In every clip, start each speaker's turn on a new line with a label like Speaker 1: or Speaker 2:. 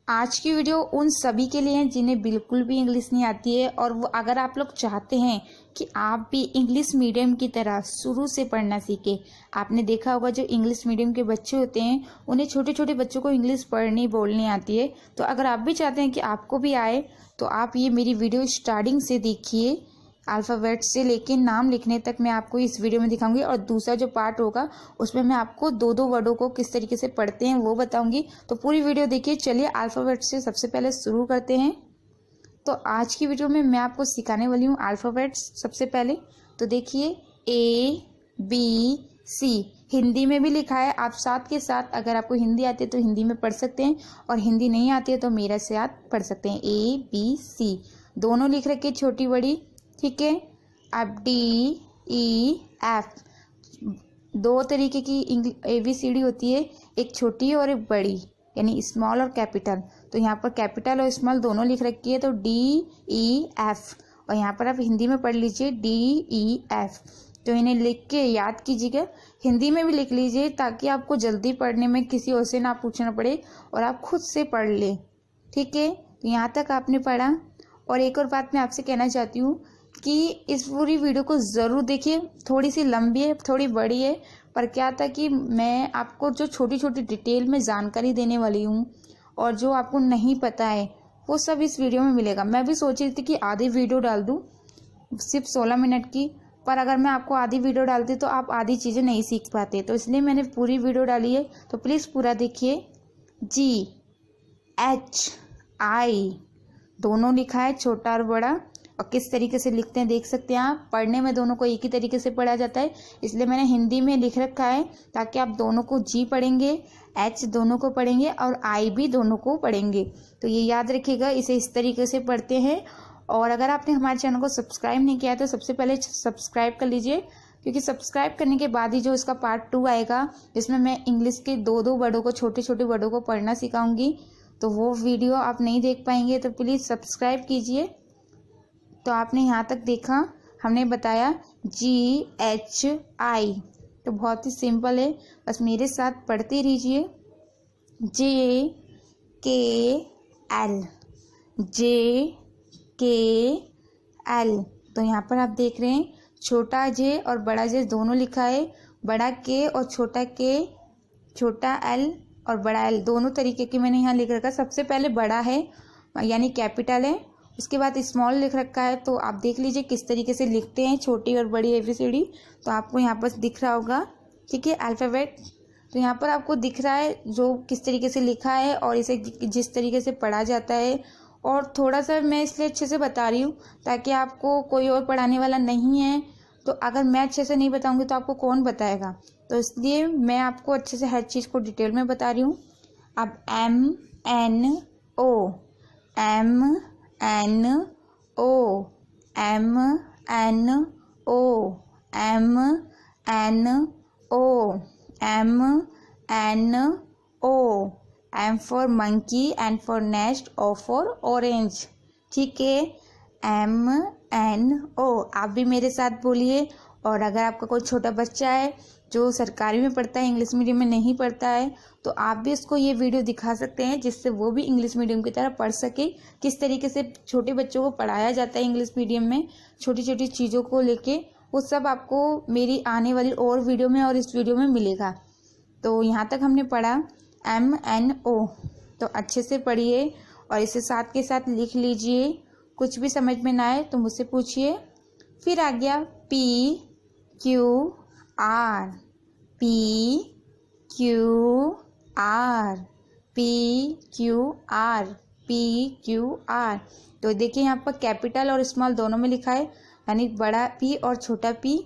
Speaker 1: आज की वीडियो उन सभी के लिए है जिन्हें बिल्कुल भी इंग्लिश नहीं आती है और वो अगर आप लोग चाहते हैं कि आप भी इंग्लिश मीडियम की तरह शुरू से पढ़ना सीखें। आपने देखा होगा जो इंग्लिश मीडियम के बच्चे होते हैं उन्हें छोटे छोटे बच्चों को इंग्लिश पढ़नी बोलनी आती है। तो अगर आप भी चाहते हैं कि आपको भी आए तो आप ये मेरी वीडियो स्टार्टिंग से देखिए। अल्फ़ाबेट से लेके नाम लिखने तक मैं आपको इस वीडियो में दिखाऊंगी और दूसरा जो पार्ट होगा उसमें मैं आपको दो दो वर्डों को किस तरीके से पढ़ते हैं वो बताऊंगी। तो पूरी वीडियो देखिए। चलिए अल्फ़ाबेट से सबसे पहले शुरू करते हैं। तो आज की वीडियो में मैं आपको सिखाने वाली हूँ अल्फ़ाबेट्स। सबसे पहले तो देखिए ABC हिंदी में भी लिखा है। आप साथ के साथ अगर आपको हिंदी आती है तो हिंदी में पढ़ सकते हैं और हिंदी नहीं आती है तो मेरे से आप पढ़ सकते हैं। ABC दोनों लिख रखे छोटी बड़ी, ठीक है। अब DEF दो तरीके की ABCD होती है, एक छोटी और एक बड़ी, यानी स्मॉल और कैपिटल। तो यहाँ पर कैपिटल और स्मॉल दोनों लिख रखी है तो DEF। और यहाँ पर आप हिंदी में पढ़ लीजिए DEF। तो इन्हें लिख के याद कीजिएगा। हिंदी में भी लिख लीजिए ताकि आपको जल्दी पढ़ने में किसी और से ना पूछना पड़े और आप खुद से पढ़ लें, ठीक है। तो यहाँ तक आपने पढ़ा। और एक और बात मैं आपसे कहना चाहती हूँ कि इस पूरी वीडियो को ज़रूर देखिए। थोड़ी सी लंबी है, थोड़ी बड़ी है, पर क्या था कि मैं आपको जो छोटी छोटी डिटेल में जानकारी देने वाली हूँ और जो आपको नहीं पता है वो सब इस वीडियो में मिलेगा। मैं भी सोच रही थी कि आधी वीडियो डाल दूँ सिर्फ 16 मिनट की, पर अगर मैं आपको आधी वीडियो डालती तो आप आधी चीज़ें नहीं सीख पाते, तो इसलिए मैंने पूरी वीडियो डाली है। तो प्लीज़ पूरा देखिए। GHI दोनों लिखा है, छोटा और बड़ा। और किस तरीके से लिखते हैं देख सकते हैं आप। पढ़ने में दोनों को एक ही तरीके से पढ़ा जाता है, इसलिए मैंने हिंदी में लिख रखा है ताकि आप दोनों को G पढ़ेंगे, H दोनों को पढ़ेंगे और I भी दोनों को पढ़ेंगे। तो ये याद रखिएगा, इसे इस तरीके से पढ़ते हैं। और अगर आपने हमारे चैनल को सब्सक्राइब नहीं किया तो सबसे पहले सब्सक्राइब कर लीजिए, क्योंकि सब्सक्राइब करने के बाद ही जो इसका पार्ट 2 आएगा जिसमें मैं इंग्लिश के दो दो वर्डों को, छोटे छोटे वर्डों को पढ़ना सिखाऊंगी, तो वो वीडियो आप नहीं देख पाएंगे। तो प्लीज़ सब्सक्राइब कीजिए। तो आपने यहाँ तक देखा, हमने बताया GHI। तो बहुत ही सिंपल है, बस मेरे साथ पढ़ते रहिए। JKL JKL। तो यहाँ पर आप देख रहे हैं छोटा J और बड़ा J दोनों लिखा है। बड़ा K और छोटा K, छोटा L और बड़ा L दोनों तरीके की मैंने यहाँ लिख रखा। सबसे पहले बड़ा है यानी कैपिटल है, उसके बाद स्मॉल लिख रखा है। तो आप देख लीजिए किस तरीके से लिखते हैं छोटी और बड़ी ABCD। तो आपको यहाँ पर दिख रहा होगा, ठीक है, अल्फ़ाबेट। तो यहाँ पर आपको दिख रहा है जो किस तरीके से लिखा है और इसे जिस तरीके से पढ़ा जाता है। और थोड़ा सा मैं इसलिए अच्छे से बता रही हूँ ताकि आपको कोई और पढ़ाने वाला नहीं है, तो अगर मैं अच्छे से नहीं बताऊँगी तो आपको कौन बताएगा। तो इसलिए मैं आपको अच्छे से हर चीज़ को डिटेल में बता रही हूँ। अब MNO M for monkey, N for nest, O for orange, ठीक है। MNO आप भी मेरे साथ बोलिए। और अगर आपका कोई छोटा बच्चा है जो सरकारी में पढ़ता है, इंग्लिश मीडियम में नहीं पढ़ता है, तो आप भी उसको ये वीडियो दिखा सकते हैं जिससे वो भी इंग्लिश मीडियम की तरह पढ़ सके। किस तरीके से छोटे बच्चों को पढ़ाया जाता है इंग्लिश मीडियम में, छोटी छोटी चीज़ों को लेके, वो सब आपको मेरी आने वाली और वीडियो में और इस वीडियो में मिलेगा। तो यहाँ तक हमने पढ़ा MNO। तो अच्छे से पढ़िए और इसे साथ के साथ लिख लीजिए। कुछ भी समझ में ना आए तो मुझसे पूछिए। फिर आ गया PQR PQR। तो देखिए यहाँ पर कैपिटल और स्मॉल दोनों में लिखा है, यानी बड़ा P और छोटा P,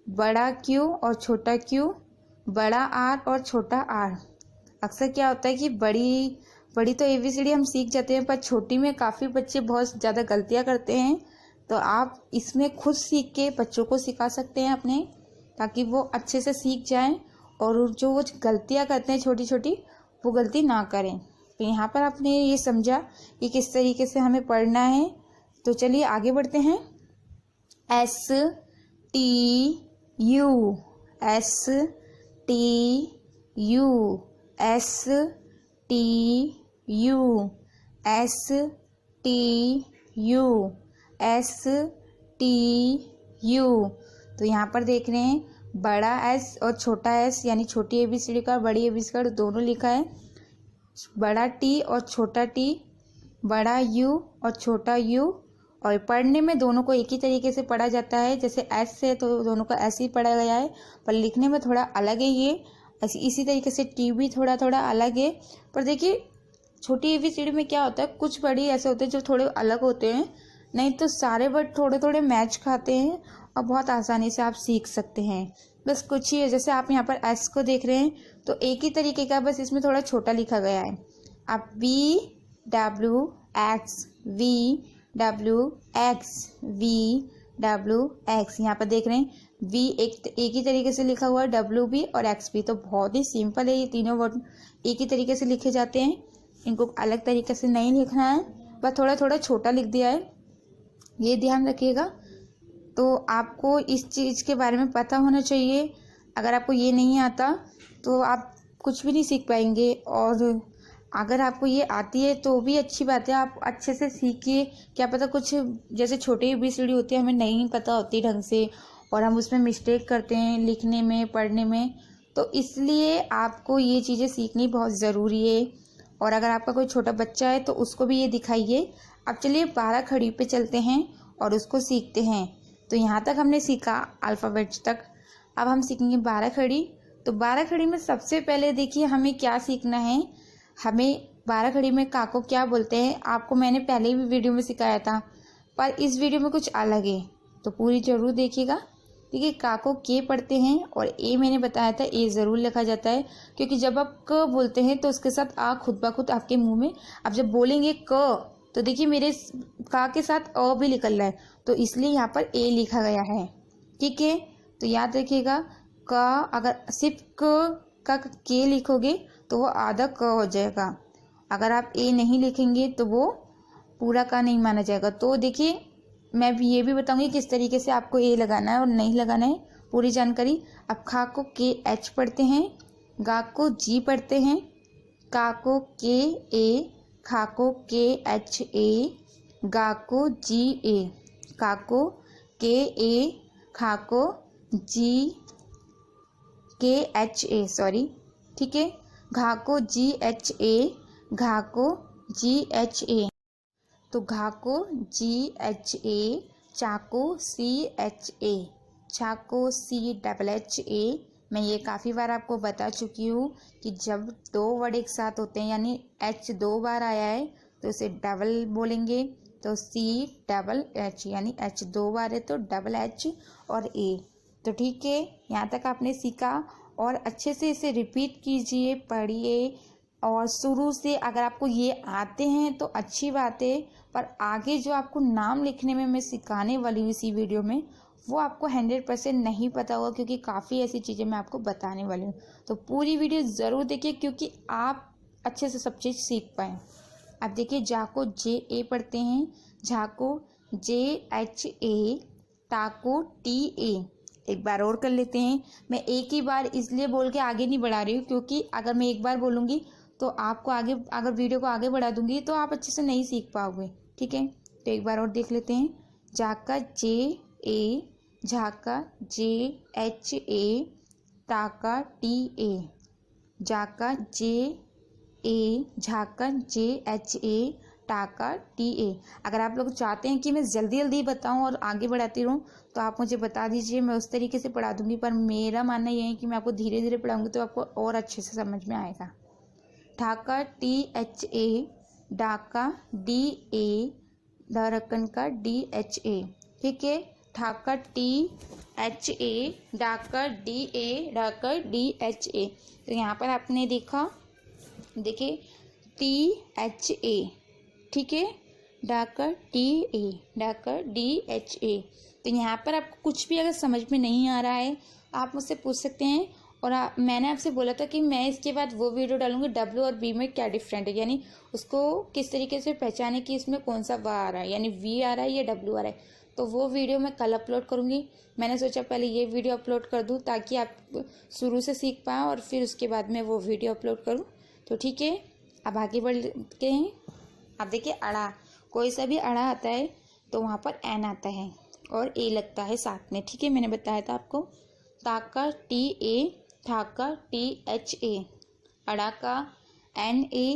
Speaker 1: बड़ा Q और छोटा Q, बड़ा R और छोटा R। अक्सर क्या होता है कि बड़ी तो ABCD हम सीख जाते हैं, पर छोटी में काफ़ी बच्चे बहुत ज़्यादा गलतियाँ करते हैं। तो आप इसमें खुद सीख के बच्चों को सिखा सकते हैं अपने, ताकि वो अच्छे से सीख जाएं और जो वो गलतियाँ करते हैं छोटी छोटी वो गलती ना करें। तो यहाँ पर आपने ये समझा कि किस तरीके से हमें पढ़ना है। तो चलिए आगे बढ़ते हैं। STU S T U, S T U. तो यहाँ पर देख रहे हैं बड़ा एस और छोटा एस यानी छोटी एबीसीडी का बड़ी एबीसीडी का दोनों लिखा है। बड़ा टी और छोटा टी, बड़ा यू और छोटा यू। और पढ़ने में दोनों को एक ही तरीके से पढ़ा जाता है, जैसे एस से तो दोनों को ऐसे ही पढ़ा गया है, पर लिखने में थोड़ा अलग है ये। इसी तरीके से टी भी थोड़ा थोड़ा अलग है। पर देखिए छोटी एबीसीडी में क्या होता है, कुछ वर्ड ऐसे होते हैं जो थोड़े अलग होते हैं, नहीं तो सारे वर्ड थोड़े थोड़े मैच खाते हैं और बहुत आसानी से आप सीख सकते हैं। बस कुछ ही है, जैसे आप यहाँ पर एस को देख रहे हैं तो एक ही तरीके का, बस इसमें थोड़ा छोटा लिखा गया है। आप V W x, V W x, V W x, यहाँ पर देख रहे हैं वी एक ही तरीके से लिखा हुआ है, डब्ल्यू भी और एक्स भी। तो बहुत ही सिंपल है, ये तीनों वर्ड एक ही तरीके से लिखे जाते हैं, इनको अलग तरीके से नहीं लिखना है, बस थोड़ा थोड़ा छोटा लिख दिया है, ये ध्यान रखिएगा। तो आपको इस चीज़ के बारे में पता होना चाहिए। अगर आपको ये नहीं आता तो आप कुछ भी नहीं सीख पाएंगे, और अगर आपको ये आती है तो भी अच्छी बात है, आप अच्छे से सीखिए। क्या पता कुछ जैसे छोटी एबीसीडी होती है, हमें नहीं पता होती ढंग से और हम उसमें मिस्टेक करते हैं लिखने में, पढ़ने में, तो इसलिए आपको ये चीज़ें सीखनी बहुत ज़रूरी है। और अगर आपका कोई छोटा बच्चा है तो उसको भी ये दिखाइए। अब चलिए 12 खड़ी पे चलते हैं और उसको सीखते हैं। तो यहाँ तक हमने सीखा अल्फ़ाबेट्स तक, अब हम सीखेंगे 12 खड़ी। तो 12 खड़ी में सबसे पहले देखिए हमें क्या सीखना है। हमें 12 खड़ी में का को क्या बोलते हैं, आपको मैंने पहले भी वीडियो में सिखाया था, पर इस वीडियो में कुछ अलग है, तो पूरी ज़रूर देखिएगा। देखिए का को के पढ़ते हैं और ए मैंने बताया था ए ज़रूर लिखा जाता है, क्योंकि जब आप क बोलते हैं तो उसके साथ आ खुद ब खुद आपके मुंह में, आप जब बोलेंगे क तो देखिए मेरे का के साथ अ भी निकल रहा है, तो इसलिए यहाँ पर ए लिखा गया है। ठीक है, तो याद रखिएगा का अगर सिर्फ का के लिखोगे तो वो आधा क हो जाएगा, अगर आप ए नहीं लिखेंगे तो वो पूरा का नहीं माना जाएगा। तो देखिए मैं भी ये भी बताऊंगी किस तरीके से आपको ए लगाना है और नहीं लगाना है, पूरी जानकारी। अब खा को के एच पढ़ते हैं, गा को जी पढ़ते हैं, का को के ए, खा को के एच ए, गा को जी ए, का को के ए, खा को जी के एच ए, सॉरी, ठीक है, घा को जी एच ए, घा को जी एच ए। तो घा को जी एच ए, चा को सी एच ए, छा को सी डबल एच ए। मैं ये काफ़ी बार आपको बता चुकी हूँ कि जब दो वर्ड एक साथ होते हैं यानी एच 2 बार आया है तो उसे डबल बोलेंगे, तो सी डबल एच यानी एच 2 बार है तो डबल एच और ए। तो ठीक है, यहाँ तक आपने सीखा और अच्छे से इसे रिपीट कीजिए, पढ़िए। और शुरू से अगर आपको ये आते हैं तो अच्छी बात है, पर आगे जो आपको नाम लिखने में मैं सिखाने वाली हूँ इसी वीडियो में, वो आपको 100% नहीं पता होगा, क्योंकि काफ़ी ऐसी चीज़ें मैं आपको बताने वाली हूँ। तो पूरी वीडियो ज़रूर देखिए क्योंकि आप अच्छे से सब चीज़ सीख पाएँ। अब देखिए जा को जे ए पढ़ते हैं, झा को जे एच ए, टा को टी ए। एक बार और कर लेते हैं। मैं एक ही बार इसलिए बोल के आगे नहीं बढ़ा रही हूँ क्योंकि अगर मैं एक बार बोलूँगी तो आपको आगे, अगर वीडियो को आगे बढ़ा दूंगी तो आप अच्छे से नहीं सीख पाओगे। ठीक है, तो एक बार और देख लेते हैं। जा का जे ए, झा का जे एच ए, टा का टी ए, जा का जे ए, झा का जे एच ए, टा का टी ए। अगर आप लोग चाहते हैं कि मैं जल्दी जल्दी बताऊं और आगे बढ़ाती रहूं तो आप मुझे बता दीजिए, मैं उस तरीके से पढ़ा दूंगी, पर मेरा मानना ये है कि मैं आपको धीरे धीरे पढ़ाऊंगी तो आपको और अच्छे से समझ में आएगा। ढाका टी एच ए, डाका डी ए, धड़कन का डी एच ए। ठीक है, ढाका टी एच ए, डाका D A, Dhaka D H A. तो यहाँ पर आपने देखा, देखिए टी एच ए, ठीक है, डाका टी ए, डाका डी एच ए। तो यहाँ पर आपको कुछ भी अगर समझ में नहीं आ रहा है आप मुझसे पूछ सकते हैं। और मैंने आपसे बोला था कि मैं इसके बाद वो वीडियो डालूंगी डब्ल्यू और बी में क्या डिफरेंट है, यानी उसको किस तरीके से पहचाने कि इसमें कौन सा वा आ रहा है, यानी वी आ रहा है या डब्ल्यू आ रहा है। तो वो वीडियो मैं कल अपलोड करूंगी। मैंने सोचा पहले ये वीडियो अपलोड कर दूं ताकि आप शुरू से सीख पाएँ और फिर उसके बाद में वो वीडियो अपलोड करूँ। तो ठीक है, अब आगे बढ़ते हैं। अब देखिए अड़ा, कोई सा भी अड़ा आता है तो वहाँ पर एन आता है और ए लगता है साथ में, ठीक है, मैंने बताया था आपको। ता का टी ए, था का टी एच ए, अड़ा का एन ए,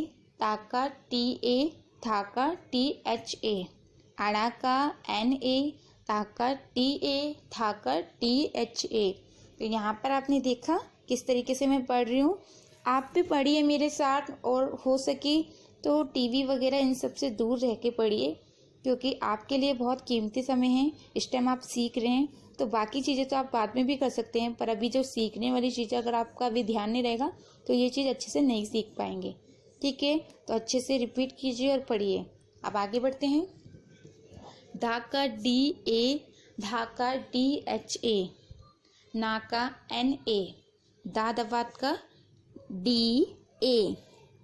Speaker 1: ता का टी ए, था का टी एच ए, अड़ा का एन ए, ता का टी ए, था का टी एच ए। तो यहाँ पर आपने देखा किस तरीके से मैं पढ़ रही हूँ। आप भी पढ़िए मेरे साथ, और हो सके तो टीवी वगैरह इन सब से दूर रह के पढ़िए, क्योंकि आपके लिए बहुत कीमती समय है। इस टाइम आप सीख रहे हैं, तो बाकी चीज़ें तो आप बाद में भी कर सकते हैं, पर अभी जो सीखने वाली चीज़ें अगर आपका अभी ध्यान नहीं रहेगा तो ये चीज़ अच्छे से नहीं सीख पाएंगे, ठीक है। तो अच्छे से रिपीट कीजिए और पढ़िए। अब आगे बढ़ते हैं। धा का डी ए, धा का डी एच ए, ना का एन ए, दा दवात का डी ए,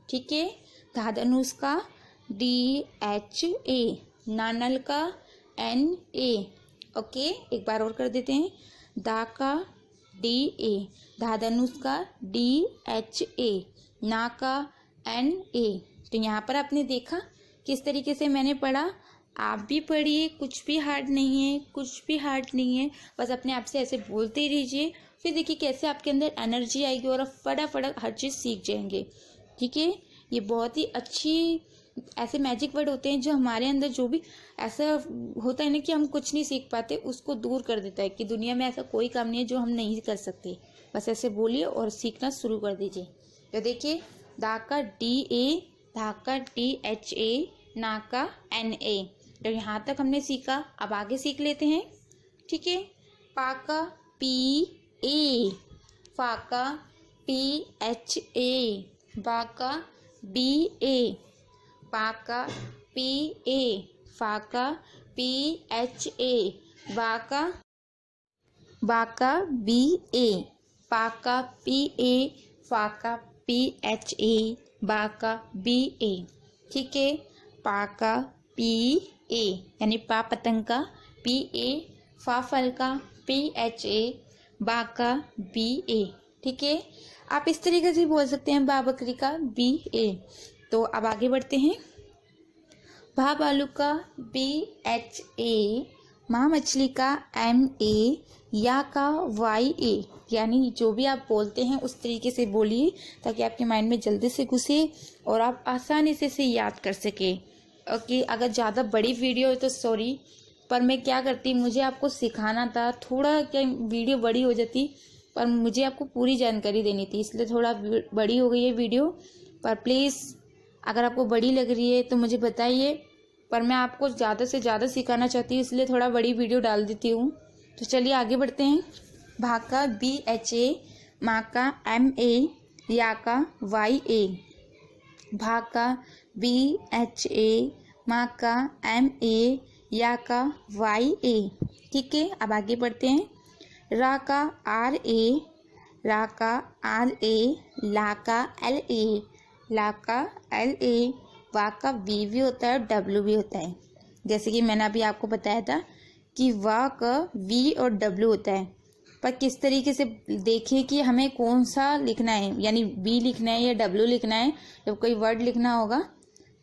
Speaker 1: ठीक है। धा धनुष का डी एच ए, नानल का एन ए, ओके। एक बार और कर देते हैं। दा का डी ए, धा धनुष का डी एच ए, ना का एन ए। तो यहाँ पर आपने देखा किस तरीके से मैंने पढ़ा। आप भी पढ़िए, कुछ भी हार्ड नहीं है, कुछ भी हार्ड नहीं है, बस अपने आप से ऐसे बोलते ही रहिए। फिर देखिए कैसे आपके अंदर एनर्जी आएगी और आप फटाफट हर चीज़ सीख जाएंगे, ठीक है। ये बहुत ही अच्छी ऐसे मैजिक वर्ड होते हैं जो हमारे अंदर जो भी ऐसा होता है ना कि हम कुछ नहीं सीख पाते, उसको दूर कर देता है कि दुनिया में ऐसा कोई काम नहीं है जो हम नहीं कर सकते। बस ऐसे बोलिए और सीखना शुरू कर दीजिए। तो देखिए, दा का डी ए, धा का डी एच ए, ना का एन ए। तो यहाँ तक हमने सीखा। अब आगे सीख लेते हैं, ठीक है। पा का पी ए, फा का पी एच ए, बा का बी ए, पा का पी ए, फा का पी एच ए, बा का बी ए, पा का पी ए, फा का पी एच ए, बा का बी ए, ठीक है। पा का पी ए यानी पा पतंग का, पी ए फा फल का, पी एच ए, बा का बी ए, ठीक है। आप इस तरीके से बोल सकते हैं, बा बकरी का बी ए। तो अब आगे बढ़ते हैं। भा भालू का बी एच ए, माँ मछली का एम ए, या का वाई ए। यानी जो भी आप बोलते हैं उस तरीके से बोलिए ताकि आपके माइंड में जल्दी से घुसे और आप आसानी से इसे याद कर सके। ओके, अगर ज़्यादा बड़ी वीडियो है तो सॉरी, पर मैं क्या करती, मुझे आपको सिखाना था, थोड़ा क्या वीडियो बड़ी हो जाती, पर मुझे आपको पूरी जानकारी देनी थी, इसलिए थोड़ा बड़ी हो गई है वीडियो। पर प्लीज़ अगर आपको बड़ी लग रही है तो मुझे बताइए, पर मैं आपको ज़्यादा से ज़्यादा सिखाना चाहती हूँ, इसलिए थोड़ा बड़ी वीडियो डाल देती हूँ। तो चलिए आगे बढ़ते हैं। भा का बी एच ए, माँ का एम ए, या का वाई ए। भा का बी एच ए, माँ का एम ए, या का वाई ए, ठीक है। अब आगे बढ़ते हैं। रा का आर ए, रा का आर ए, ला का एल ए, ला का एल ए, वा का वी भी होता है और डब्ल्यू भी होता है। जैसे कि मैंने अभी आपको बताया था कि वा का वी और डब्ल्यू होता है, पर किस तरीके से देखिए कि हमें कौन सा लिखना है, यानी वी लिखना है या डब्ल्यू लिखना है जब कोई वर्ड लिखना होगा।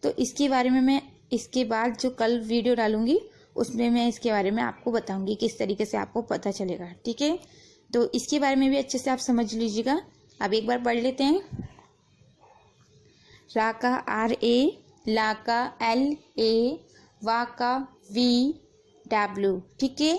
Speaker 1: तो इसके बारे में मैं इसके बाद जो कल वीडियो डालूंगी उसमें मैं इसके बारे में आपको बताऊंगी किस तरीके से आपको पता चलेगा, ठीक है। तो इसके बारे में भी अच्छे से आप समझ लीजिएगा। अब एक बार पढ़ लेते हैं। रा का आर ए, ला का एल ए, वा का वी डब्ल्यू, ठीक है।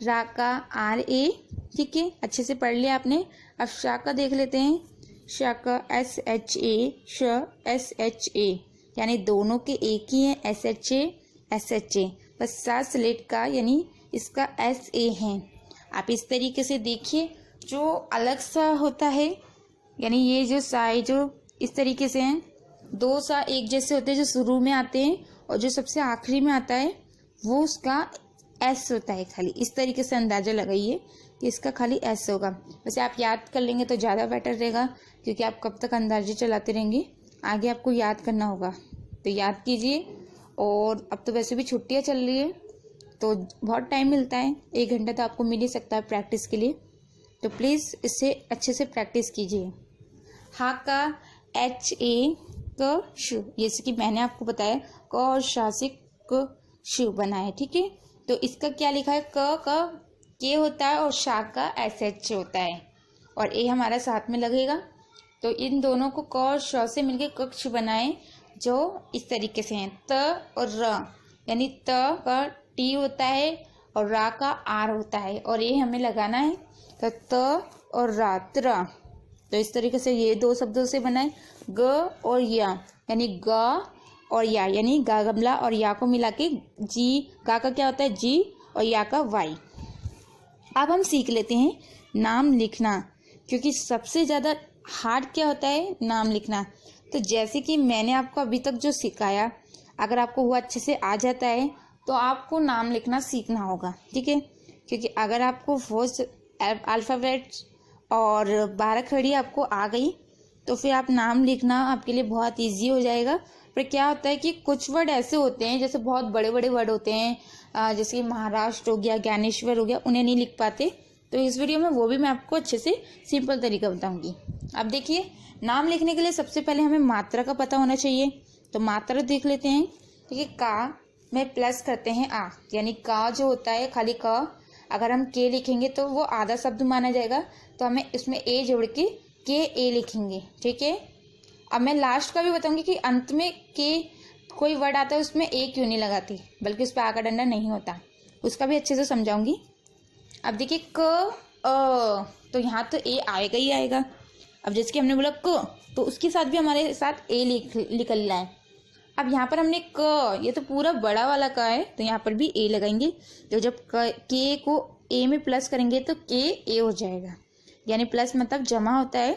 Speaker 1: रा का आर ए, ठीक है, अच्छे से पढ़ लिया आपने। अब शा का देख लेते हैं। शा का एस एच ए, श एस एच ए, यानी दोनों के एक ही हैं, एस एच ए, बस सा स्लेट का यानी इसका एस ए है। आप इस तरीके से देखिए, जो अलग सा होता है, यानी ये जो सा है जो इस तरीके से हैं, दो सा एक जैसे होते हैं जो शुरू में आते हैं, और जो सबसे आखिरी में आता है वो उसका एस होता है खाली। इस तरीके से अंदाज़ा लगाइए कि इसका खाली एस होगा। वैसे आप याद कर लेंगे तो ज़्यादा बेटर रहेगा, क्योंकि आप कब तक अंदाजे चलाते रहेंगे, आगे आपको याद करना होगा। तो याद कीजिए। और अब तो वैसे भी छुट्टियाँ चल रही है तो बहुत टाइम मिलता है, 1 घंटा तो आपको मिल ही सकता है प्रैक्टिस के लिए। तो प्लीज़ इससे अच्छे से प्रैक्टिस कीजिए। हा का एच ए, क शु, जैसे कि मैंने आपको बताया क और शा से क शु बना है, ठीक है। तो इसका क्या लिखा है, क का के होता है और शा का SH होता है और ए हमारा साथ में लगेगा। तो इन दोनों को क और श से मिलके कक्ष बनाए जो इस तरीके से हैं, त और र, यानी त का टी होता है और रा का आर होता है और ये हमें लगाना है। तो त और रा, त्र। तो इस तरीके से ये दो शब्दों से बनाए। ग और या, यानी ग और या, यानी गा गमला और या को मिला के जी, गा का क्या होता है जी और या का वाई। अब हम सीख लेते हैं नाम लिखना, क्योंकि सबसे ज़्यादा हार्ड क्या होता है, नाम लिखना। तो जैसे कि मैंने आपको अभी तक जो सिखाया, अगर आपको वो अच्छे से आ जाता है तो आपको नाम लिखना सीखना होगा, ठीक है। क्योंकि अगर आपको फर्स्ट अल्फ़ाबेट्स और 12 खड़ी आपको आ गई तो फिर आप नाम लिखना आपके लिए बहुत इजी हो जाएगा। पर क्या होता है कि कुछ वर्ड ऐसे होते हैं, जैसे बहुत बड़े बड़े वर्ड होते हैं, जैसे महाराष्ट्र हो गया, ज्ञानेश्वर हो गया, उन्हें नहीं लिख पाते। तो इस वीडियो में वो भी मैं आपको अच्छे से सिंपल तरीका बताऊंगी। अब देखिए, नाम लिखने के लिए सबसे पहले हमें मात्रा का पता होना चाहिए। तो मात्रा देख लेते हैं। ठीक है, का में प्लस करते हैं आ, यानी का जो होता है खाली का, अगर हम के लिखेंगे तो वो आधा शब्द माना जाएगा, तो हमें इसमें ए जोड़ के ए लिखेंगे, ठीक है। अब मैं लास्ट का भी बताऊंगी कि अंत में के कोई वर्ड आता है उसमें ए क्यों नहीं लगाती, बल्कि उस पर आ का डंडा नहीं होता, उसका भी अच्छे से समझाऊंगी। अब देखिए क अ, तो यहाँ तो ए आएगा ही आएगा। अब जैसे कि हमने बोला क, तो उसके साथ भी हमारे साथ ए निकलना है। अब यहाँ पर हमने क, ये तो पूरा बड़ा वाला का है, तो यहाँ पर भी ए लगाएंगे। तो जब के को ए में प्लस करेंगे तो के ए हो जाएगा, यानी प्लस मतलब जमा होता है,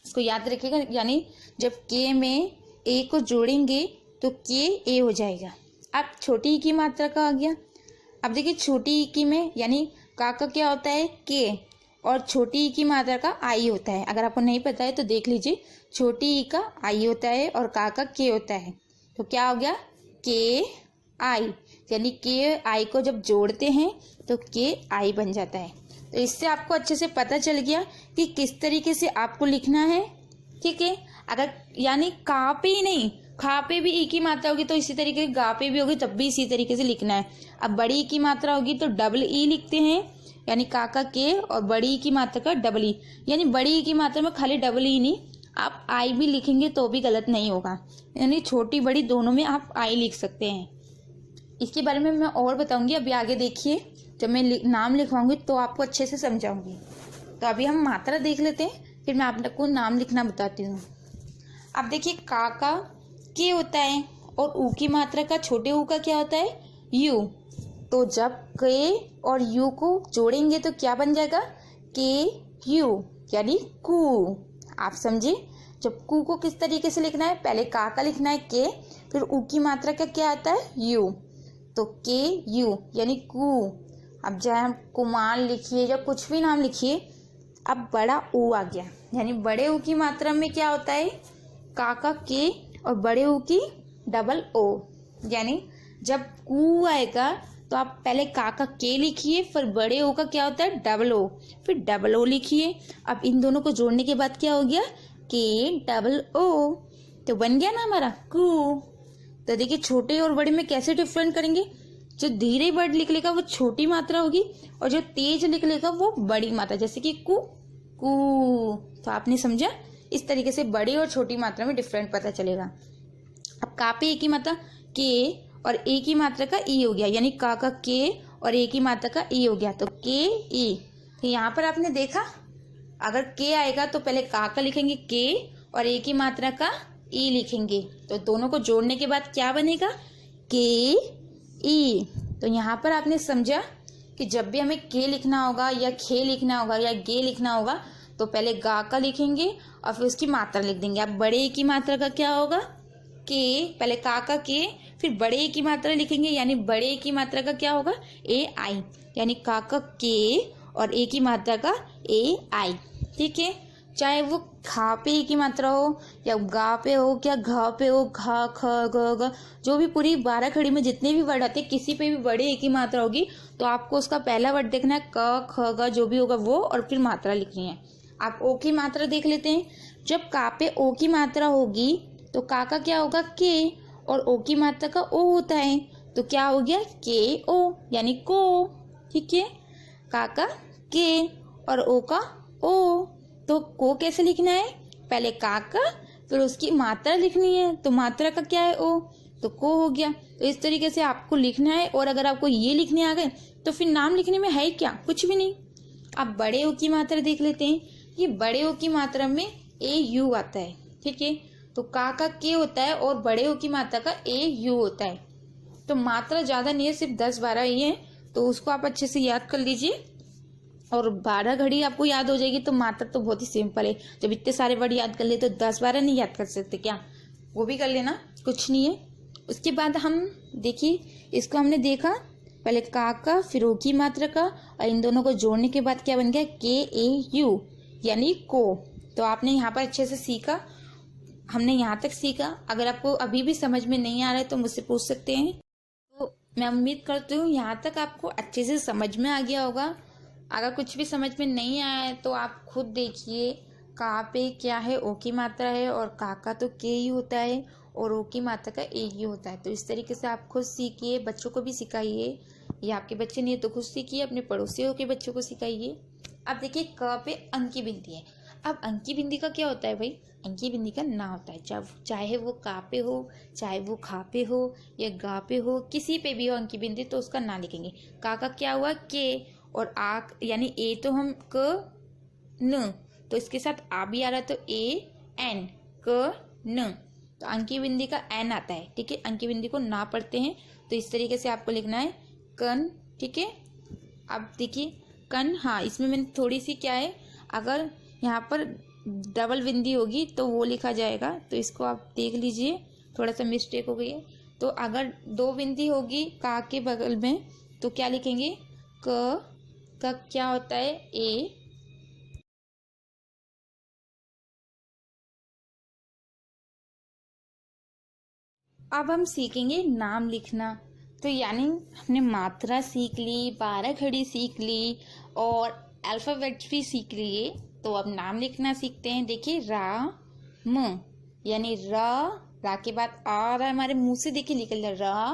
Speaker 1: इसको याद रखिएगा। यानी जब के में ए को जोड़ेंगे तो के ए हो जाएगा। अब छोटी ई की मात्रा का आ गया। अब देखिए छोटी ई की में, यानी का क्या होता है के, और छोटी ई की मात्रा का आई होता है। अगर आपको नहीं पता है तो देख लीजिए, छोटी ई का आई होता है और का के होता है। तो क्या हो गया, के आई, यानी के आई को जब जोड़ते हैं तो के आई बन जाता है। तो इससे आपको अच्छे से पता चल गया कि किस तरीके से आपको लिखना है, ठीक है। अगर यानी का पे ही नहीं, खा पे भी ई की मात्रा होगी तो इसी तरीके से गा पे भी होगी, तब भी इसी तरीके से लिखना है। अब बड़ी ई की मात्रा होगी तो डबल ई लिखते हैं, यानी का के, और बड़ी ई की मात्रा का डबल ई, यानी बड़ी ई की मात्रा में खाली डबल ई नहीं, आप आई भी लिखेंगे तो भी गलत नहीं होगा, यानी छोटी बड़ी दोनों में आप आई लिख सकते हैं। इसके बारे में मैं और बताऊंगी, अभी आगे देखिए, जब मैं नाम लिखवाऊंगी तो आपको अच्छे से समझाऊंगी। तो अभी हम मात्रा देख लेते हैं, फिर मैं आपको नाम लिखना बताती हूँ। अब देखिए का के होता है और ऊ की मात्रा का, छोटे ऊ का क्या होता है, यू। तो जब के और यू को जोड़ेंगे तो क्या बन जाएगा, के यू, यानी कू। आप समझे, जब कू को किस तरीके से लिखना है, पहले का लिखना है के, फिर ऊ की मात्रा का क्या आता है, यू, तो के यू यानी कू। अब चाहे हम कुमार लिखिए या कुछ भी नाम लिखिए, अब बड़ा ऊ आ गया, यानी बड़े ऊ की मात्रा में क्या होता है, का के और बड़े ऊ की डबल ओ। यानी जब कू आएगा तो आप पहले का के लिखिए, फिर बड़े ओ का क्या होता है, डबल ओ, फिर डबल ओ लिखिए। अब इन दोनों को जोड़ने के बाद क्या हो गया, के डबल ओ, तो बन गया ना हमारा कू। तो देखिए छोटे और बड़े में कैसे डिफरेंट करेंगे, जो धीरे वर्ड लिख लेगा वो छोटी मात्रा होगी और जो तेज लिख लेगा वो बड़ी मात्रा, जैसे कि कू कू। तो आपने समझा, इस तरीके से बड़ी और छोटी मात्रा में डिफरेंट पता चलेगा। अब का पे ए की मात्रा के और ए की मात्रा का ई हो गया, यानी का के और ए की मात्रा का ई हो गया, तो के ई। तो यहाँ पर आपने देखा, अगर के आएगा तो पहले का लिखेंगे के और ए की मात्रा का ई लिखेंगे, तो दोनों को जोड़ने के बाद क्या बनेगा, के ई। तो यहाँ पर आपने समझा कि जब भी हमें के लिखना होगा या खे लिखना होगा या गे लिखना होगा तो पहले गा लिखेंगे और फिर उसकी मात्रा लिख देंगे। अब बड़े ए की मात्रा का क्या होगा, के, पहले का के, फिर बड़े ए की मात्रा लिखेंगे, यानी बड़े ए की मात्रा का क्या होगा, ए आई, यानी का के और ए की मात्रा का ए आई, ठीक है। चाहे वो खा पे ए की मात्रा हो या गा पे हो या घ पे हो, घ ख ग, जो भी पूरी 12 खड़ी में जितने भी वर्ड आते हैं, किसी पे भी बड़े ए की मात्रा होगी तो आपको उसका पहला वर्ड देखना है, क ख ग जो भी होगा वो, और फिर मात्रा लिखनी है। आप ओ की मात्रा देख लेते हैं। जब का पे ओ की मात्रा होगी तो का क्या होगा के, और ओ की मात्रा का ओ होता है, तो क्या हो गया के ओ यानी को। ठीक है, का के और ओ का ओ। तो को कैसे लिखना है, पहले का फिर उसकी मात्रा लिखनी है, तो मात्रा का क्या है ओ, तो को हो गया। तो इस तरीके से आपको लिखना है। और अगर आपको ये लिखने आ गए तो फिर नाम लिखने में है क्या, कुछ भी नहीं। अब बड़े ओ की मात्रा देख लेते हैं। ये बड़े ओ की मात्रा में ए यू आता है। ठीक है, तो का के होता है और बड़े ओ की मात्रा का ए यू होता है। तो मात्रा ज्यादा नहीं है, सिर्फ 10-12 ही है, तो उसको आप अच्छे से याद कर लीजिए। और 12 घड़ी आपको याद हो जाएगी। तो मात्रा तो बहुत ही सिंपल है, जब इतने सारे वर्ड याद कर ले तो 10-12 नहीं याद कर सकते क्या, वो भी कर लेना, कुछ नहीं है। उसके बाद हम देखिए, इसको हमने देखा पहले का फिर ओ की मात्रा का, और इन दोनों को जोड़ने के बाद क्या बन गया के ए यू यानी को। तो आपने यहाँ पर अच्छे से सीखा, हमने यहाँ तक सीखा। अगर आपको अभी भी समझ में नहीं आ रहा है तो मुझसे पूछ सकते हैं। तो मैं उम्मीद करती हूँ यहाँ तक आपको अच्छे से समझ में आ गया होगा। अगर कुछ भी समझ में नहीं आया है तो आप खुद देखिए, का पे क्या है, ओ की मात्रा है, और का तो के ही होता है, और ओ की मात्रा का ए ही होता है। तो इस तरीके से आप खुद सीखिए, बच्चों को भी सिखाइए। या आपके बच्चे नहीं है तो खुद सीखिए, अपने पड़ोसियों के बच्चों को सिखाइए। अब देखिए, क पे अंकी बिंदी है। अब अंकी बिंदी का क्या होता है भाई, अंकी बिंदी का ना होता है, जब चाहे वो का पे हो, चाहे वो खा पे हो, या गा पे हो, किसी पे भी हो अंकी बिंदी, तो उसका ना लिखेंगे। का क्या हुआ के, और आ यानी ए तो हम क न, तो इसके साथ आ भी आ रहा है, तो ए एन क न, तो अंकी बिंदी का एन आता है। ठीक है, अंकी बिंदी को ना पढ़ते हैं, तो इस तरीके से आपको लिखना है कन। ठीक है, अब देखिए कन, हाँ इसमें मैंने थोड़ी सी क्या है, अगर यहाँ पर डबल बिंदी होगी तो वो लिखा जाएगा, तो इसको आप देख लीजिए, थोड़ा सा मिस्टेक हो गई है। तो अगर 2 बिंदी होगी का के बगल में तो क्या लिखेंगे, क का क्या होता है ए, अब हम सीखेंगे नाम लिखना। तो यानी हमने मात्रा सीख ली, 12 घड़ी सीख ली, और अल्फ़ाबेट्स भी सीख लिए। तो अब नाम लिखना सीखते हैं। देखिए म यानी रा के बाद आ रहा है, हमारे मुंह से देखिए निकल रहा।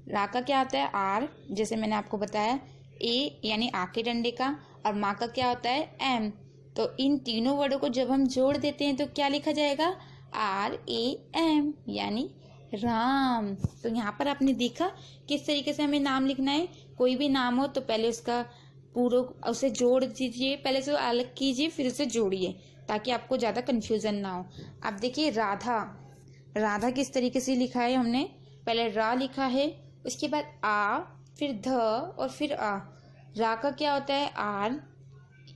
Speaker 1: रा का क्या होता है आर, जैसे मैंने आपको बताया। ए यानी आ के डंडे का, और माँ का क्या होता है एम। तो इन तीनों वर्डों को जब हम जोड़ देते हैं तो क्या लिखा जाएगा, RAM यानी राम। तो यहाँ पर आपने देखा किस तरीके से हमें नाम लिखना है। कोई भी नाम हो तो पहले उसका पूरा उसे जोड़ दीजिए, पहले से अलग कीजिए फिर उसे जोड़िए, ताकि आपको ज़्यादा कंफ्यूजन ना हो। अब देखिए राधा, राधा किस तरीके से लिखा है, हमने पहले रा लिखा है, उसके बाद आ, फिर ध, और फिर आ। रा का क्या होता है आर,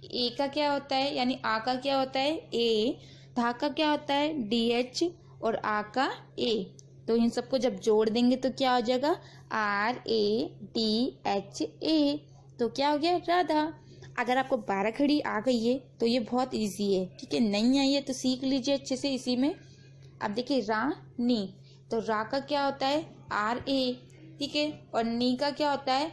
Speaker 1: ए का क्या होता है यानी आ का क्या होता है ए, धा का क्या होता है DH, और आ का ए। तो इन सबको जब जोड़ देंगे तो क्या हो जाएगा RADHA। तो क्या हो गया राधा। अगर आपको 12 घड़ी आ गई है तो ये बहुत इजी है। ठीक है, नहीं आई है तो सीख लीजिए अच्छे से इसी में। अब देखिए रा नी, तो रा का क्या होता है RA। ठीक है, और नी का क्या होता है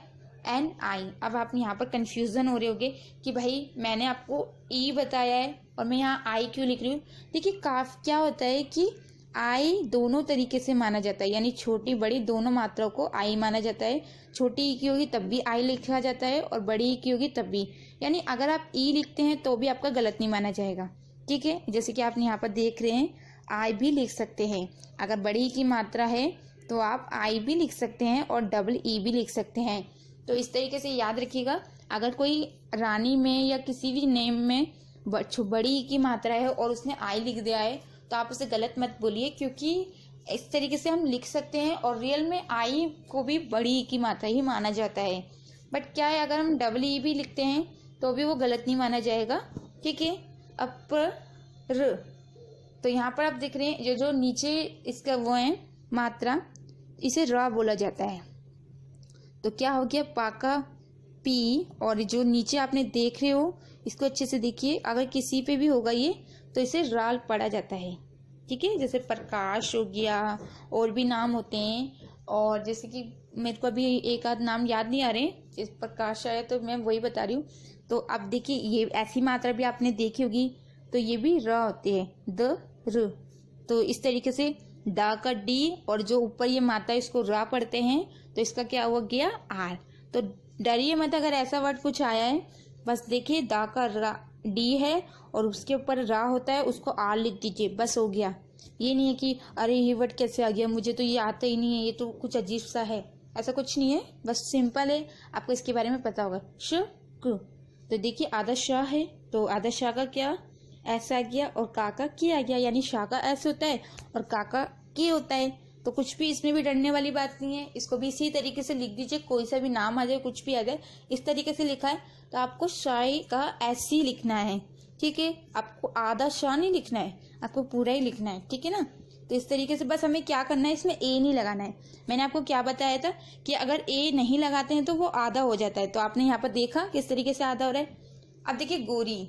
Speaker 1: NI। अब आप यहाँ पर कंफ्यूजन हो रहे होगे कि भाई मैंने आपको ई बताया है और मैं यहाँ आई क्यों लिख रही हूँ। देखिए काफ क्या होता है कि आई दोनों तरीके से माना जाता है, यानी छोटी बड़ी दोनों मात्राओं को आई माना जाता है। छोटी ई की होगी तब भी आई लिखा जाता है, और बड़ी ई की होगी तब भी। यानी अगर आप ई लिखते हैं तो भी आपका गलत नहीं माना जाएगा। ठीक है, जैसे कि आप यहाँ पर देख रहे हैं आई भी लिख सकते हैं। अगर बड़ी ई की मात्रा है तो आप आई भी लिख सकते हैं और डबल ई भी लिख सकते हैं। तो इस तरीके से याद रखिएगा, अगर कोई रानी में या किसी भी नेम में बड़ी की मात्रा है और उसने आई लिख दिया है तो आप उसे गलत मत बोलिए, क्योंकि इस तरीके से हम लिख सकते हैं और रियल में आई को भी बड़ी की मात्रा ही माना जाता है। बट क्या है, अगर हम डबल ई भी लिखते हैं तो भी वो गलत नहीं माना जाएगा। ठीक है, अब र, तो यहाँ पर आप देख रहे हैं जो जो नीचे इसका वो है मात्रा, इसे र बोला जाता है। तो क्या हो गया पाका पी, और जो नीचे आपने देख रहे हो इसको अच्छे से देखिए, अगर किसी पे भी होगा ये तो इसे राल पढ़ा जाता है। ठीक है, जैसे प्रकाश हो गया, और भी नाम होते हैं, और जैसे कि मेरे को अभी एक आध नाम याद नहीं आ रहे, इस प्रकाश आया तो मैं वही बता रही हूँ। तो अब देखिए ये ऐसी मात्रा भी आपने देखी होगी, तो ये भी र होती है द र। तो इस तरीके से दा का डी और जो ऊपर ये मात्रा इसको रा पढ़ते हैं, तो इसका क्या हो गया आर। तो डरिए मत अगर ऐसा वर्ड कुछ आया है, बस देखिए दा का रा डी है और उसके ऊपर रा होता है, उसको आर लिख दीजिए, बस हो गया। ये नहीं है कि अरे ये वर्ड कैसे आ गया, मुझे तो ये आता ही नहीं है, ये तो कुछ अजीब सा है, ऐसा कुछ नहीं है, बस सिंपल है। आपको इसके बारे में पता होगा। शुक्र, तो देखिए आधा शाह है, तो आधा शाह का क्या ऐसा आ गया और काका की आ गया, यानी शाह का ऐसे होता है और काका की होता है। तो कुछ भी इसमें भी डरने वाली बात नहीं है, इसको भी इसी तरीके से लिख दीजिए, कोई सा भी नाम आ जाए, कुछ भी आ जाए, इस तरीके से लिखा है तो आपको शाह का ऐसे ही लिखना है, ठीक है। आपको आधा शाह नहीं लिखना है, आपको पूरा ही लिखना है, ठीक है ना। तो इस तरीके से बस हमें क्या करना है, इसमें ए नहीं लगाना है। मैंने आपको क्या बताया था कि अगर ए नहीं लगाते हैं तो वो आधा हो जाता है, तो आपने यहाँ पर देखा किस तरीके से आधा हो रहा है। अब देखिए गोरी,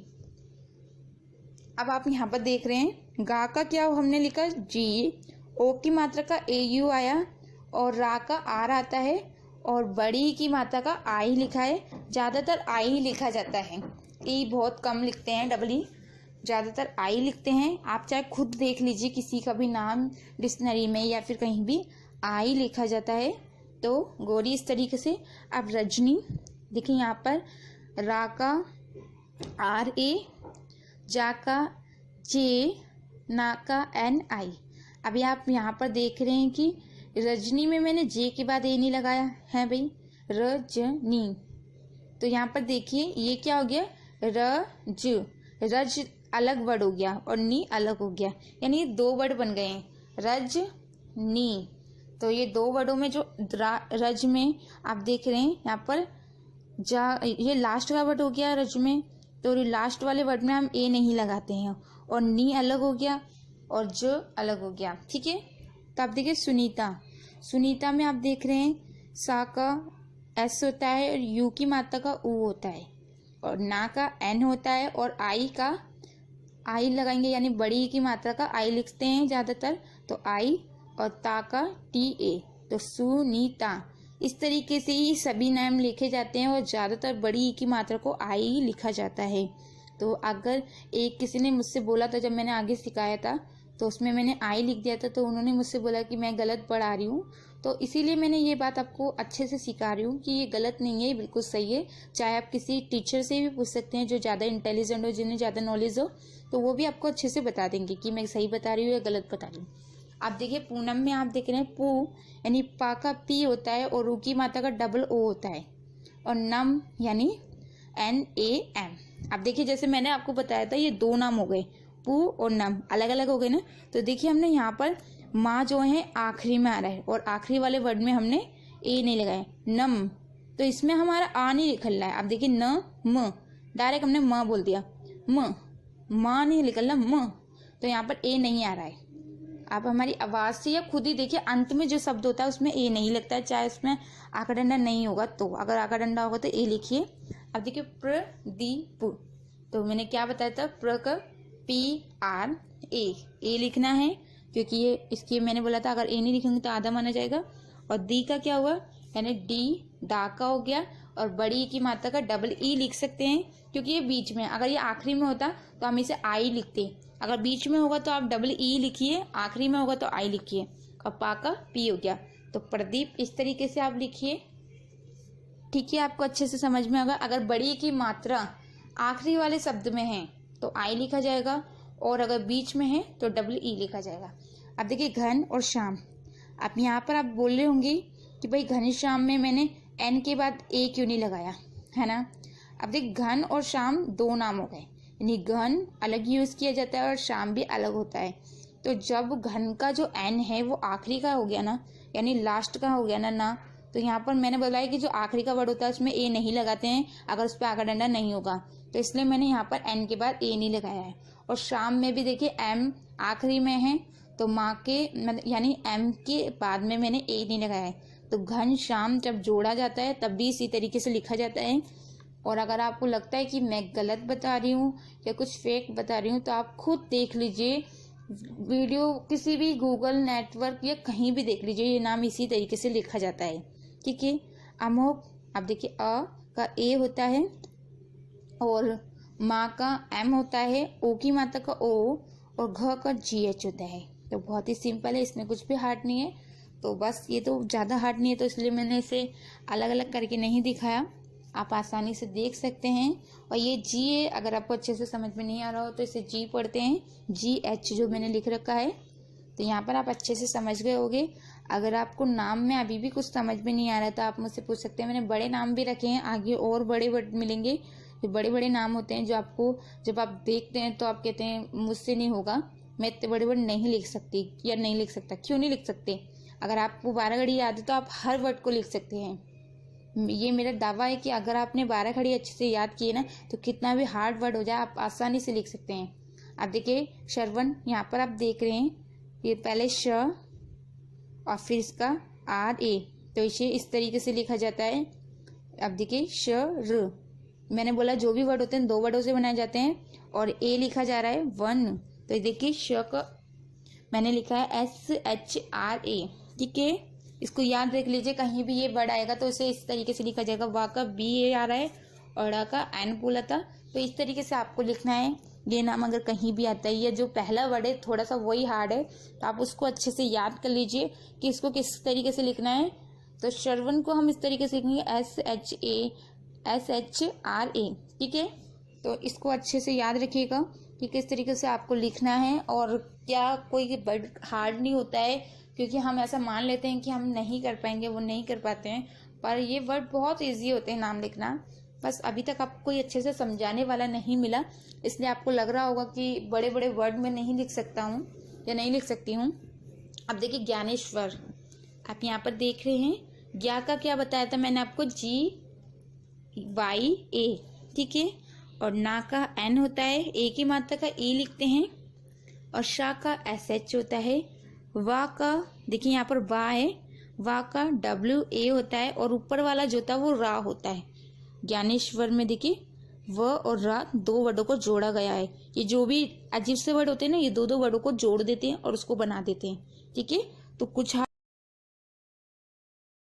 Speaker 1: अब आप यहाँ पर देख रहे हैं गा का क्या हमने लिखा जी, ओ की मात्रा का ए यू आया और रा का आर आता है और बड़ी की मात्रा का आई लिखा है। ज़्यादातर आई ही लिखा जाता है, ई बहुत कम लिखते हैं, डबल ई, ज़्यादातर आई लिखते हैं। आप चाहे खुद देख लीजिए किसी का भी नाम डिक्शनरी में या फिर कहीं भी आई लिखा जाता है। तो गोरी इस तरीके से। अब रजनी, देखिए यहाँ पर रा का आर ए, जा का जे, ना का एन आई। अभी आप यहाँ पर देख रहे हैं कि रजनी में मैंने जे के बाद ए नहीं लगाया है भाई, रजनी। तो यहाँ पर देखिए ये क्या हो गया, रज, रज अलग वर्ड हो गया और नी अलग हो गया, यानी दो वर्ड बन गए हैं, रज नी। तो ये दो वर्डों में जो रज में आप देख रहे हैं यहाँ पर जा, ये लास्ट का वर्ड हो गया रज में, तो लास्ट वाले वर्ड में हम ए नहीं लगाते हैं और नी अलग हो गया और ज अलग हो गया, ठीक है। तो आप देखिए सुनीता, सुनीता में आप देख रहे हैं सा का एस होता है और यू की मात्रा का ऊ होता है और ना का एन होता है और आई का आई लगाएंगे, यानी बड़ी की मात्रा का आई लिखते हैं ज़्यादातर, तो आई और ता का टी ए, तो सुनीता। इस तरीके से ही सभी नाम लिखे जाते हैं और ज़्यादातर बड़ी की मात्रा को आई ही लिखा जाता है। तो अगर एक किसी ने मुझसे बोला था जब मैंने आगे सिखाया था तो उसमें मैंने आई लिख दिया था, तो उन्होंने मुझसे बोला कि मैं गलत पढ़ा रही हूँ, तो इसीलिए मैंने ये बात आपको अच्छे से सिखा रही हूँ कि ये गलत नहीं है, ये बिल्कुल सही है। चाहे आप किसी टीचर से भी पूछ सकते हैं जो ज़्यादा इंटेलिजेंट हो, जिन्हें ज़्यादा नॉलेज हो, तो वो भी आपको अच्छे से बता देंगे कि मैं सही बता रही हूँ या गलत बता रही हूँ। आप देखिए पूनम में आप देख रहे हैं पू, यानी पा का पी होता है और ऊ की मात्रा का डबल ओ होता है और नम यानी एन ए एम। अब देखिए जैसे मैंने आपको बताया था ये दो नाम हो गए, पू और नम अलग अलग हो गए ना। तो देखिए हमने यहाँ पर माँ जो है आखिरी में आ रहा है और आखिरी वाले वर्ड में हमने ए नहीं लगाया, नम, तो इसमें हमारा आ नहीं निकल रहा है। अब देखिए न म, डायरेक्ट हमने म बोल दिया, म, माँ नहीं निकल रहा म, तो यहाँ पर ए नहीं आ रहा है। आप हमारी आवाज़ से या खुद ही देखिए अंत में जो शब्द होता है उसमें ए नहीं लगता है, चाहे उसमें आका डंडा नहीं होगा तो, अगर आका डंडा होगा तो ए लिखिए। अब देखिए प्रदीप, तो मैंने क्या बताया था, प्र का पी आर ए लिखना है क्योंकि ये इसकी मैंने बोला था अगर ए नहीं लिखेंगे तो आधा माना जाएगा। और दी का क्या हुआ, यानी डी डा का हो गया और बड़ी की मात्रा का डबल ई लिख सकते हैं क्योंकि ये बीच में, अगर ये आखिरी में होता तो हम इसे आई लिखते, अगर बीच में होगा तो आप डबल ई लिखिए, आखिरी में होगा तो आई लिखिए और पा का पी हो गया। तो प्रदीप इस तरीके से आप लिखिए, ठीक है, आपको अच्छे से समझ में आएगा। अगर बड़ी की मात्रा आखिरी वाले शब्द में है तो आई लिखा जाएगा और अगर बीच में है तो डबल ई लिखा जाएगा। अब देखिए घन और श्याम, अब यहाँ पर आप बोल रहे होंगे कि भाई घनश्याम में मैंने एन के बाद ए क्यों नहीं लगाया, है ना। अब देखिए घन और श्याम दो नाम हो गए, यानी घन अलग यूज़ किया जाता है और श्याम भी अलग होता है। तो जब घन का जो एन है वो आखिरी का हो गया ना, यानी लास्ट का हो गया ना, तो यहाँ पर मैंने बताया कि जो आखिरी का वर्ड होता है उसमें ए नहीं लगाते हैं अगर उस पर आका डंडा नहीं होगा, तो इसलिए मैंने यहाँ पर एन के बाद ए नहीं लगाया है। और श्याम में भी देखिए एम आखिरी में है तो माँ के यानी एम के बाद में मैंने ए नहीं लगाया है। तो घन श्याम जब जोड़ा जाता है तब भी इसी तरीके से लिखा जाता है। और अगर आपको लगता है कि मैं गलत बता रही हूँ या कुछ फेक बता रही हूँ तो आप खुद देख लीजिए वीडियो, किसी भी गूगल नेटवर्क या कहीं भी देख लीजिए, ये नाम इसी तरीके से लिखा जाता है, ठीक है। अमोघ, अब देखिए अ का ए होता है और माँ का एम होता है, ओ की मात्रा का ओ और घ का जी एच होता है। तो बहुत ही सिंपल है, इसमें कुछ भी हार्ड नहीं है। तो बस ये तो ज़्यादा हार्ड नहीं है, तो इसलिए मैंने इसे अलग अलग करके नहीं दिखाया, आप आसानी से देख सकते हैं। और ये जी है, अगर आपको अच्छे से समझ में नहीं आ रहा हो तो इसे जी पढ़ते हैं, GH जो मैंने लिख रखा है। तो यहाँ पर आप अच्छे से समझ गए होंगे। अगर आपको नाम में अभी भी कुछ समझ में नहीं आ रहा है तो आप मुझसे पूछ सकते हैं। मैंने बड़े नाम भी रखे हैं, आगे और बड़े वर्ड मिलेंगे। जो बड़े बड़े नाम होते हैं, जो आपको जब आप देखते हैं तो आप कहते हैं मुझसे नहीं होगा, मैं इतने बड़े वर्ड नहीं लिख सकती या नहीं लिख सकता। क्यों नहीं लिख सकते? अगर आपको 12 घड़ी याद है तो आप हर वर्ड को लिख सकते हैं। ये मेरा दावा है कि अगर आपने 12 घड़ी अच्छे से याद किए ना, तो कितना भी हार्ड वर्ड हो जाए आप आसानी से लिख सकते हैं। अब देखिए श्रवण, यहाँ पर आप देख रहे हैं, ये पहले श और फिर इसका RA, तो इसे इस तरीके से लिखा जाता है। अब देखिए श र, मैंने बोला जो भी वर्ड होते हैं 2 वर्डों से बनाए जाते हैं, और A लिखा जा रहा है 1। तो देखिए श का मैंने लिखा है SHRA, ठीक है। इसको याद रख लीजिए, कहीं भी ये वर्ड आएगा तो इसे इस तरीके से लिखा जाएगा। वा का BA आ रहा है और ड़ा का N बोला था, तो इस तरीके से आपको लिखना है। ये नाम अगर कहीं भी आता है, या जो पहला वर्ड है थोड़ा सा वही हार्ड है, तो आप उसको अच्छे से याद कर लीजिए कि इसको किस तरीके से लिखना है। तो श्रवण को हम इस तरीके से लिखेंगे SHRA, ठीक है। तो इसको अच्छे से याद रखिएगा कि किस तरीके से आपको लिखना है। और क्या कोई वर्ड हार्ड नहीं होता है, क्योंकि हम ऐसा मान लेते हैं कि हम नहीं कर पाएंगे, वो नहीं कर पाते हैं, पर ये वर्ड बहुत ईजी होते हैं नाम लिखना। बस अभी तक आपको कोई अच्छे से समझाने वाला नहीं मिला, इसलिए आपको लग रहा होगा कि बड़े बड़े वर्ड में नहीं लिख सकता हूँ या नहीं लिख सकती हूँ। अब देखिए ज्ञानेश्वर, आप यहाँ पर देख रहे हैं, ज्ञा का क्या बताया था मैंने आपको, GYA, ठीक है। और ना का N होता है, ए की मात्रा का E लिखते हैं, और शा का SH होता है। वा का देखिए यहाँ पर वा है, वा का WA होता है, और ऊपर वाला जो होता है वो रा होता है। ज्ञानेश्वर में देखिए व और रा 2 वर्डों को जोड़ा गया है। ये जो भी अजीब से वर्ड होते हैं ना, ये 2 वर्डों को जोड़ देते हैं और उसको बना देते हैं, ठीक है। तो कुछ